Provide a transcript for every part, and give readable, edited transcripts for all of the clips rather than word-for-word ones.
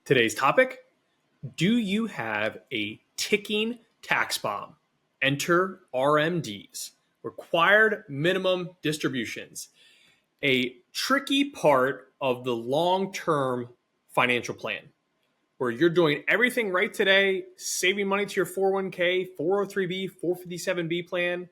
Today's topic, do you have a ticking tax bomb? Enter RMDs, required minimum distributions, a tricky part of the long-term financial plan where you're doing everything right today, saving money to your 401k, 403b, 457b plan,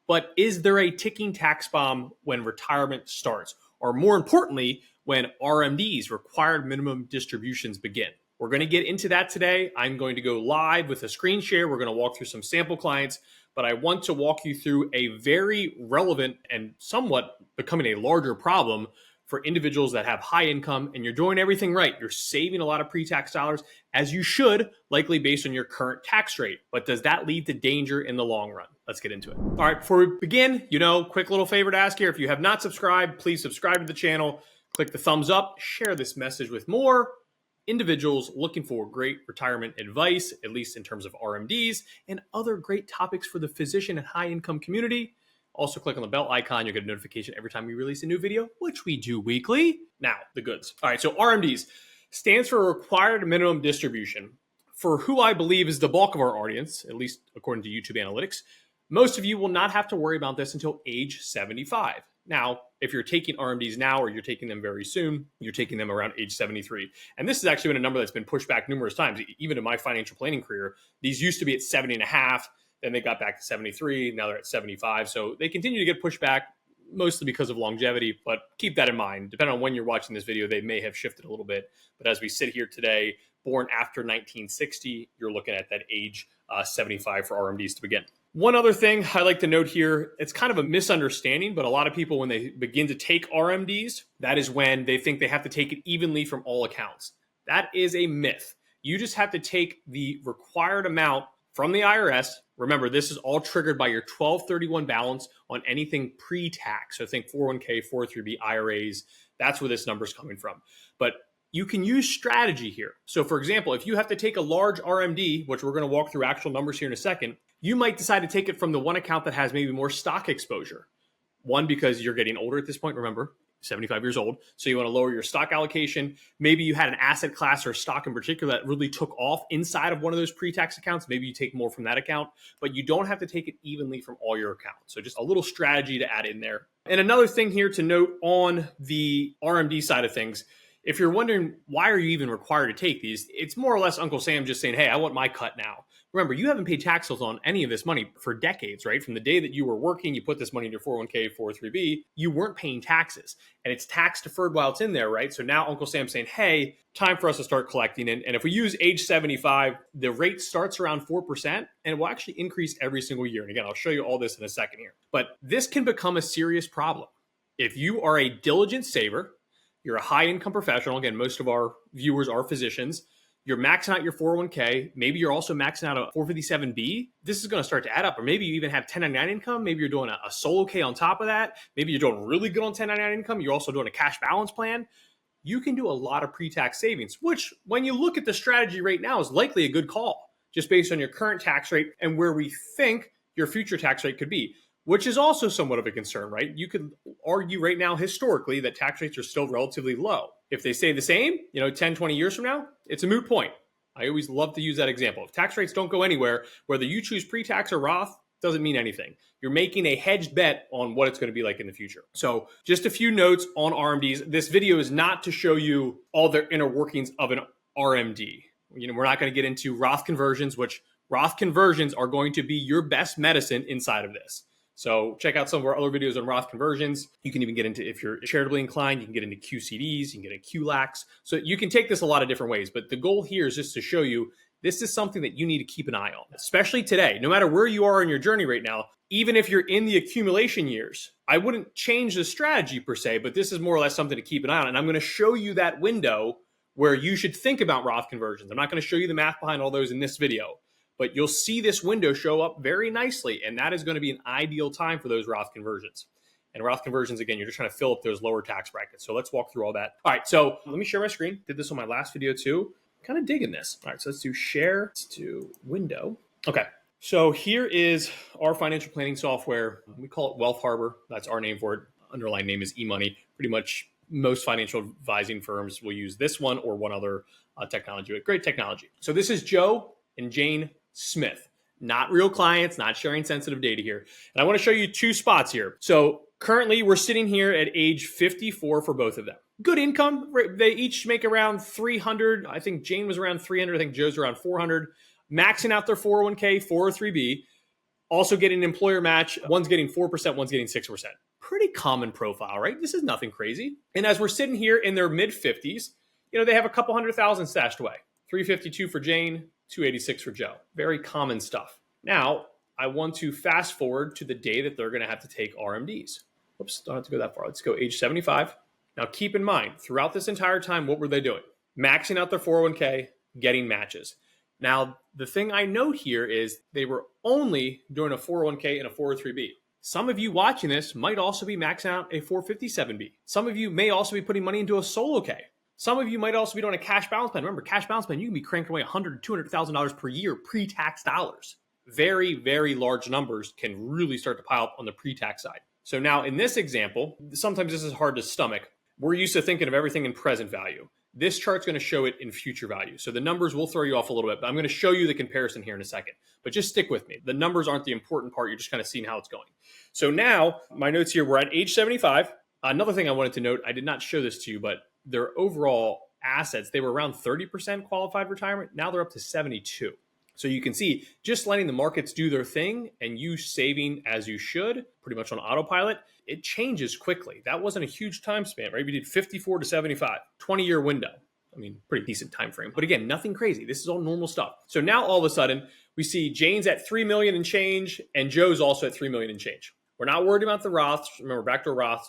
but is there a ticking tax bomb when retirement starts? Or more importantly, when RMDs, required minimum distributions, begin? We're going to get into that today. I'm going to go live with a screen share. We're going to walk through some sample clients, but I want to walk you through a very relevant and somewhat becoming a larger problem for individuals that have high income and you're doing everything right. You're saving a lot of pre-tax dollars, as you should, likely based on your current tax rate. But does that lead to danger in the long run? Let's get into it. All right, before we begin, quick little favor to ask here. If you have not subscribed, please subscribe to the channel. Click the thumbs up, share this message with more individuals looking for great retirement advice, at least in terms of RMDs and other great topics for the physician and high income community. Also click on the bell icon. You'll get a notification every time we release a new video, which we do weekly. Now, the goods. All right, so RMDs stands for required minimum distribution. For who I believe is the bulk of our audience, at least according to YouTube analytics, most of you will not have to worry about this until age 75. Now, if you're taking RMDs now or you're taking them very soon, you're taking them around age 73. And this has actually been a number that's been pushed back numerous times. Even in my financial planning career, these used to be at 70 and a half. Then they got back to 73. Now they're at 75. So they continue to get pushed back, mostly because of longevity. But keep that in mind. Depending on when you're watching this video, they may have shifted a little bit. But as we sit here today, born after 1960, you're looking at that age 75 for RMDs to begin. One other thing I like to note here, it's kind of a misunderstanding, but a lot of people, when they begin to take RMDs, that is when they think they have to take it evenly from all accounts. That is a myth. You just have to take the required amount from the IRS. Remember, this is all triggered by your 1231 balance on anything pre-tax. So think 401k, 403b, IRAs. That's where this number is coming from. But you can use strategy here. So for example, if you have to take a large RMD, which we're going to walk through actual numbers here in a second, you might decide to take it from the one account that has maybe more stock exposure. One, because you're getting older at this point, remember, 75 years old. So you want to lower your stock allocation. Maybe you had an asset class or stock in particular that really took off inside of one of those pre-tax accounts. Maybe you take more from that account, but you don't have to take it evenly from all your accounts. So just a little strategy to add in there. And another thing here to note on the RMD side of things, if you're wondering why are you even required to take these, it's more or less Uncle Sam just saying, hey, I want my cut now. Remember, you haven't paid taxes on any of this money for decades, right? From the day that you were working, you put this money in your 401k, 403b, you weren't paying taxes. And it's tax deferred while it's in there, right? So now Uncle Sam's saying, hey, time for us to start collecting. And if we use age 75, the rate starts around 4% and it will actually increase every single year. And again, I'll show you all this in a second here. But this can become a serious problem. If you are a diligent saver, you're a high income professional. Again, most of our viewers are physicians. You're maxing out your 401k. Maybe you're also maxing out a 457b. This is going to start to add up. Or maybe you even have 1099 income. Maybe you're doing a solo K on top of that. Maybe you're doing really good on 1099 income. You're also doing a cash balance plan. You can do a lot of pre-tax savings, which when you look at the strategy right now is likely a good call, just based on your current tax rate and where we think your future tax rate could be, which is also somewhat of a concern, right? You could argue right now historically that tax rates are still relatively low. If they stay the same, 10, 20 years from now, it's a moot point. I always love to use that example. If tax rates don't go anywhere, whether you choose pre-tax or Roth, doesn't mean anything. You're making a hedged bet on what it's going to be like in the future. So just a few notes on RMDs. This video is not to show you all the inner workings of an RMD. We're not going to get into Roth conversions, which Roth conversions are going to be your best medicine inside of this. So check out some of our other videos on Roth conversions. You can even get into, if you're charitably inclined, you can get into QCDs, you can get into QLACs. So you can take this a lot of different ways. But the goal here is just to show you this is something that you need to keep an eye on, especially today. No matter where you are in your journey right now, even if you're in the accumulation years, I wouldn't change the strategy per se, but this is more or less something to keep an eye on. And I'm going to show you that window where you should think about Roth conversions. I'm not going to show you the math behind all those in this video, but you'll see this window show up very nicely, and that is going to be an ideal time for those Roth conversions. And Roth conversions, again, you're just trying to fill up those lower tax brackets. So let's walk through all that. All right, so let me share my screen. Did this on my last video too. Kind of digging this. All right, so let's do share. Let's do window. Okay, so here is our financial planning software. We call it Wealth Harbor. That's our name for it. Underlying name is eMoney. Pretty much most financial advising firms will use this one or one other technology, but great technology. So this is Joe and Jane Smith, not real clients, not sharing sensitive data here. And I want to show you two spots here. So currently we're sitting here at age 54 for both of them. Good income. They each make around 300. I think Jane was around 300. I think Joe's around 400. Maxing out their 401k, 403b. Also getting an employer match. One's getting 4%, one's getting 6%. Pretty common profile, right? This is nothing crazy. And as we're sitting here in their mid 50s, they have a couple $100,000 stashed away. 352 for Jane, 286 for Joe. Very common stuff. Now, I want to fast forward to the day that they're going to have to take RMDs. Oops, don't have to go that far. Let's go age 75. Now, keep in mind, throughout this entire time, what were they doing? Maxing out their 401k, getting matches. Now, the thing I note here is they were only doing a 401k and a 403b. Some of you watching this might also be maxing out a 457b. Some of you may also be putting money into a solo K. Some of you might also be doing a cash balance plan. Remember, cash balance plan, you can be cranking away $100,000 to $200,000 per year pre-tax dollars. Very, very large numbers can really start to pile up on the pre-tax side. So now in this example, sometimes this is hard to stomach. We're used to thinking of everything in present value. This chart's going to show it in future value. So the numbers will throw you off a little bit, but I'm going to show you the comparison here in a second. But just stick with me. The numbers aren't the important part. You're just kind of seeing how it's going. So now my notes here, we're at age 75. Another thing I wanted to note, I did not show this to you, but their overall assets, they were around 30% qualified retirement. Now they're up to 72. So you can see just letting the markets do their thing and you saving as you should, pretty much on autopilot, it changes quickly. That wasn't a huge time span, right? We did 54 to 75, 20-year window. I mean, pretty decent time frame. But again, nothing crazy. This is all normal stuff. So now all of a sudden, we see Jane's at 3 million and change, and Joe's also at 3 million and change. We're not worried about the Roths. Remember, backdoor Roths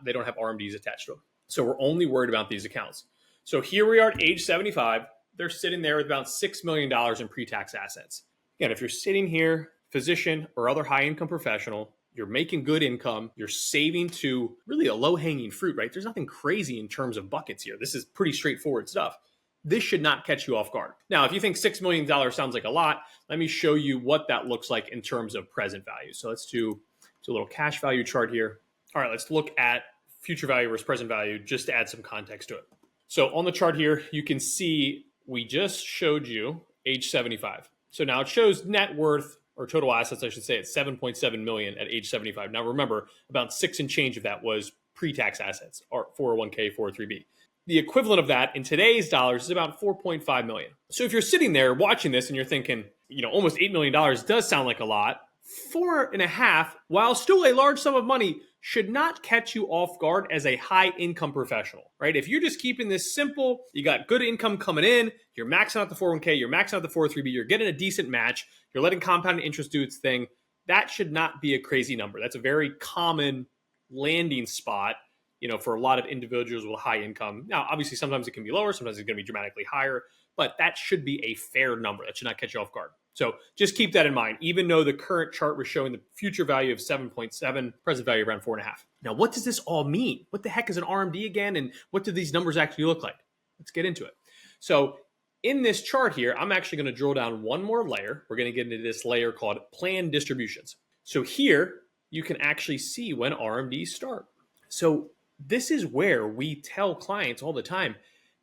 they don't have RMDs attached to them. So we're only worried about these accounts. So here we are at age 75. They're sitting there with about $6 million in pre-tax assets. Again, if you're sitting here, physician or other high-income professional, you're making good income, you're saving to really a low-hanging fruit, right? There's nothing crazy in terms of buckets here. This is pretty straightforward stuff. This should not catch you off guard. Now, if you think $6 million sounds like a lot, let me show you what that looks like in terms of present value. So let's do a little cash value chart here. All right, let's look at future value versus present value just to add some context to it. So on the chart here, you can see we just showed you age 75. So now it shows net worth or total assets, I should say, at 7.7 million at age 75. Now remember, about 6 and change of that was pre-tax assets, or 401k, 403b. The equivalent of that in today's dollars is about 4.5 million. So if you're sitting there watching this and you're thinking, almost $8 million does sound like a lot, 4.5, while still a large sum of money, should not catch you off guard as a high income professional, right? If you're just keeping this simple, you got good income coming in, you're maxing out the 401k, you're maxing out the 403b, you're getting a decent match, you're letting compounded interest do its thing, that should not be a crazy number. That's a very common landing spot, for a lot of individuals with high income. Now, obviously, sometimes it can be lower, sometimes it's going to be dramatically higher, but that should be a fair number. That should not catch you off guard. So just keep that in mind, even though the current chart was showing the future value of 7.7, present value around 4.5. Now, what does this all mean? What the heck is an RMD again? And what do these numbers actually look like? Let's get into it. So in this chart here, I'm actually going to drill down one more layer. We're going to get into this layer called planned distributions. So here you can actually see when RMDs start. So this is where we tell clients all the time,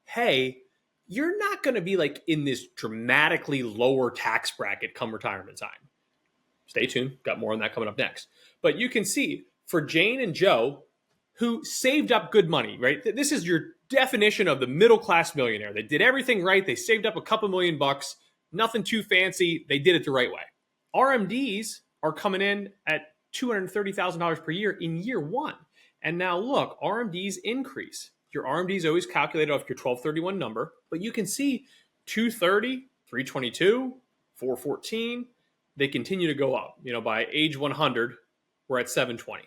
hey, you're not going to be like in this dramatically lower tax bracket come retirement time. Stay tuned. Got more on that coming up next. But you can see for Jane and Joe, who saved up good money, right? This is your definition of the middle-class millionaire. They did everything right. They saved up a couple $1 million, nothing too fancy. They did it the right way. RMDs are coming in at $230,000 per year in year one. And now look, RMDs increase. Your RMD is always calculated off your 1231 number, but you can see 230, 322, 414, they continue to go up. By age 100, we're at 720.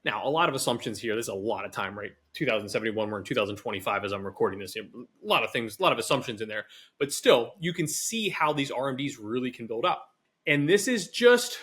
Now, a lot of assumptions here. There's a lot of time, right? 2071, we're in 2025 as I'm recording this. A lot of things, a lot of assumptions in there. But still, you can see how these RMDs really can build up. And this is just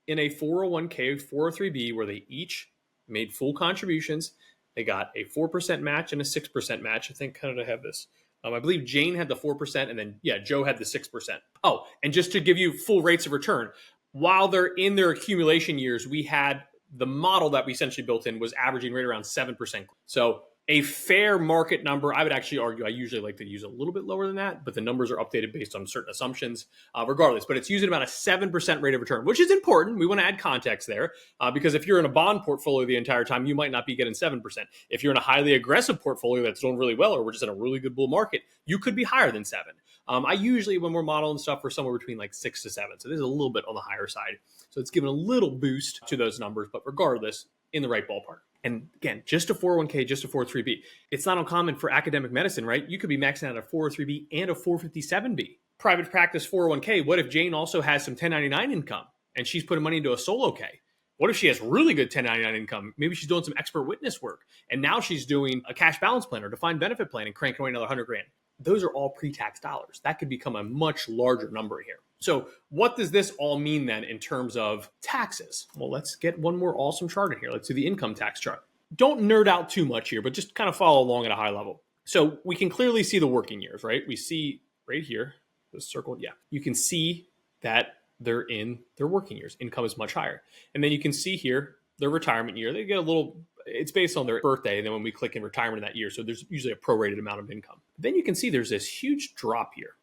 in a 401k, 403b, where they each made full contributions. They got a 4% match and a 6% match. I think how did I have this? I believe Jane had the 4% and then, Joe had the 6%. Oh, and just to give you full rates of return, while they're in their accumulation years, we had the model that we essentially built in was averaging right around 7%. So A fair market number, I would actually argue, I usually like to use a little bit lower than that, but the numbers are updated based on certain assumptions regardless. But it's using about a 7% rate of return, which is important. We want to add context there because if you're in a bond portfolio the entire time, you might not be getting 7%. If you're in a highly aggressive portfolio that's doing really well, or we're just in a really good bull market, you could be higher than 7. I usually, when we're modeling stuff, we're somewhere between like 6 to 7. So this is a little bit on the higher side. So it's giving a little boost to those numbers, but regardless, in the right ballpark. And again, just a 401k, just a 403b. It's not uncommon for academic medicine, right? You could be maxing out a 403b and a 457b. Private practice 401k, what if Jane also has some 1099 income and she's putting money into a solo K? What if she has really good 1099 income? Maybe she's doing some expert witness work and now she's doing a cash balance plan or defined benefit plan and cranking away another 100 grand. Those are all pre-tax dollars. That could become a much larger number here. So what does this all mean then in terms of taxes? Well, let's get one more awesome chart in here. Let's do the income tax chart. Don't nerd out too much here, but just kind of follow along at a high level. So we can clearly see the working years, right? We see right here, this circle, yeah. You can see that they're in their working years. Income is much higher. And then you can see here, their retirement year, they get a little, it's based on their birthday. And then when we click in retirement in that year, so there's usually a prorated amount of income. Then you can see there's this huge drop here,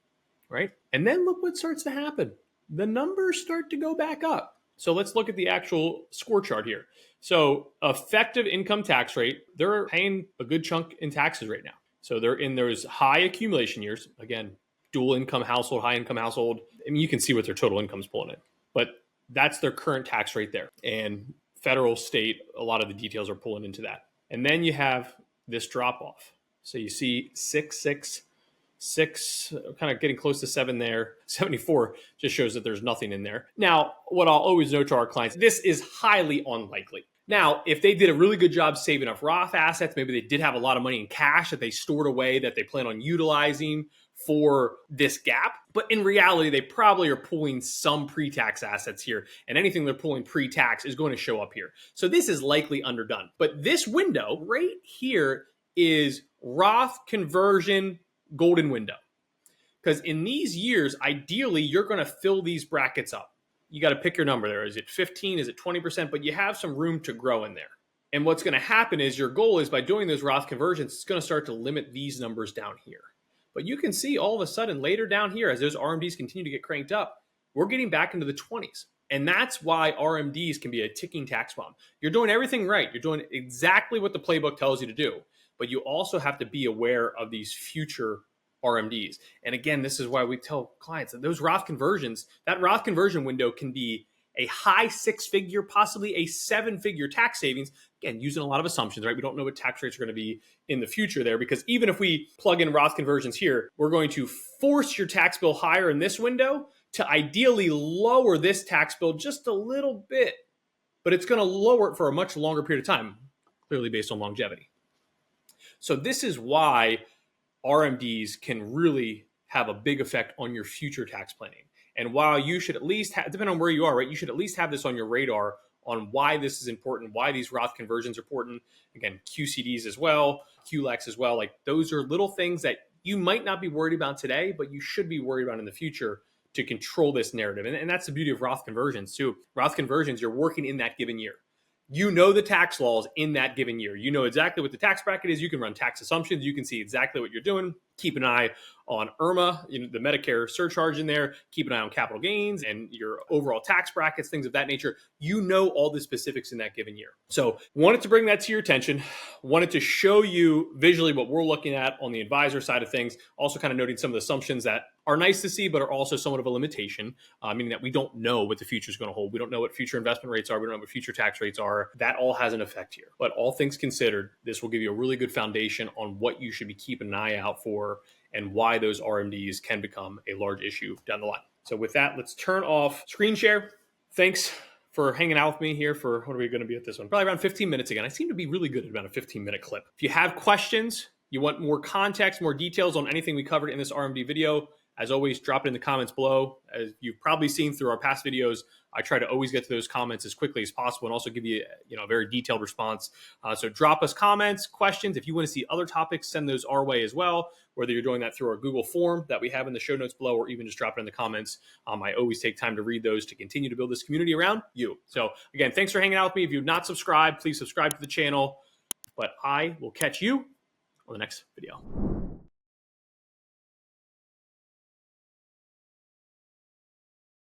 right? And then look what starts to happen. The numbers start to go back up. So let's look at the actual score chart here. So effective income tax rate, they're paying a good chunk in taxes right now. So they're in those high accumulation years. Again, dual income household, high income household. I mean, you can see what their total income's pulling in, but that's their current tax rate there. And federal, state, a lot of the details are pulling into that. And then you have this drop off. So you see 6, kind of getting close to 7 there. 74 just shows that there's nothing in there. Now, what I'll always note to our clients, this is highly unlikely. Now, if they did a really good job saving up Roth assets, maybe they did have a lot of money in cash that they stored away that they plan on utilizing for this gap. But in reality, they probably are pulling some pre-tax assets here, and anything they're pulling pre-tax is going to show up here. So this is likely underdone. But this window right here is Roth conversion golden window. Because in these years, ideally, you're going to fill these brackets up. You got to pick your number there. Is it 15? Is it 20%? But you have some room to grow in there. And what's going to happen is your goal is by doing those Roth conversions, it's going to start to limit these numbers down here. But you can see all of a sudden later down here, as those RMDs continue to get cranked up, we're getting back into the 20s. And that's why RMDs can be a ticking tax bomb. You're doing everything right. You're doing exactly what the playbook tells you to do. But you also have to be aware of these future RMDs. And again, this is why we tell clients that those Roth conversions, that Roth conversion window can be a high 6-figure, possibly a 7-figure tax savings. Again, using a lot of assumptions, right? We don't know what tax rates are going to be in the future there, because even if we plug in Roth conversions here, we're going to force your tax bill higher in this window to ideally lower this tax bill just a little bit. But it's going to lower it for a much longer period of time, clearly based on longevity. So this is why RMDs can really have a big effect on your future tax planning. And while you should at least have, depending on where you are, right, you should at least have this on your radar on why this is important, why these Roth conversions are important. Again, QCDs as well, QLEX as well. Like those are little things that you might not be worried about today, but you should be worried about in the future to control this narrative. And that's the beauty of Roth conversions too. Roth conversions, you're working in that given year. You know the tax laws in that given year. You know exactly what the tax bracket is. You can run tax assumptions. You can see exactly what you're doing. Keep an eye on IRMA, the Medicare surcharge in there. Keep an eye on capital gains and your overall tax brackets, things of that nature. You know all the specifics in that given year. So wanted to bring that to your attention. Wanted to show you visually what we're looking at on the advisor side of things. Also kind of noting some of the assumptions that are nice to see, but are also somewhat of a limitation, meaning that we don't know what the future is going to hold. We don't know what future investment rates are. We don't know what future tax rates are. That all has an effect here. But all things considered, this will give you a really good foundation on what you should be keeping an eye out for and why those RMDs can become a large issue down the line. So with that, let's turn off screen share. Thanks for hanging out with me here for, what are we going to be at this one? Probably around 15 minutes again. I seem to be really good at about a 15-minute clip. If you have questions, you want more context, more details on anything we covered in this RMD video, as always, drop it in the comments below. As you've probably seen through our past videos, I try to always get to those comments as quickly as possible and also give you, a very detailed response. So drop us comments, questions. If you want to see other topics, send those our way as well, whether you're doing that through our Google form that we have in the show notes below, or even just drop it in the comments. I always take time to read those to continue to build this community around you. So again, thanks for hanging out with me. If you've not subscribed, please subscribe to the channel. But I will catch you on the next video.